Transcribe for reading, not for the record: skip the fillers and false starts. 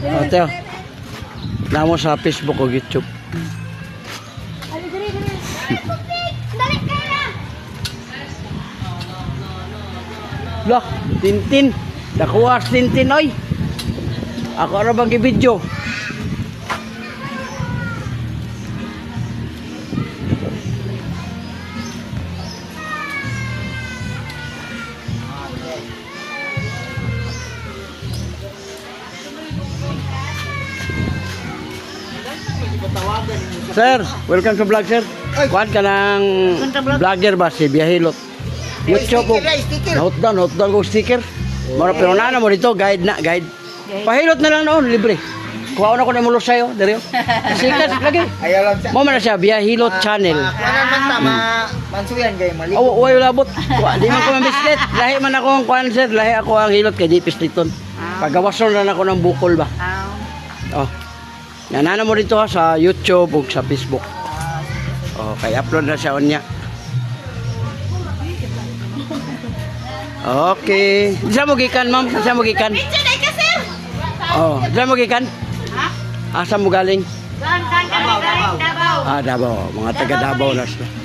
Teo. Namo sa Facebook o YouTube. Lah, Tintin. Nakuha si Tintin, oy. Ako ara bang i-video? Sir, welcome to vlog, sir. Kuhan ka ng vlogger ba si Biyahilot? YouTube po. Hotdown ko sticker. Mara pero na mo dito, guide na, guide. Pahilot na lang noon, libre. Kuha na ko na mulo sa'yo, Dario. Sticker, lagi. Mo man na siya, Biyahilot channel. Ano man tama, mansuyan kayo mali. Oo, uy, labot. Di man ko mamislet. Lahi man ako ang kuhan, sir. Lahi ako ang hilot kay Dipis Liton. Pagawason na ako ng bukol ba. Oh. Nanana mo dito ha, sa YouTube o sa Facebook. Okay, upload na siya niya. Okay. Saan mo gikan, ma'am? Saan mo gikan? Oh, saan mo gikan? Asa mo galing? Davao. Davao. Mga taga Davao na sila.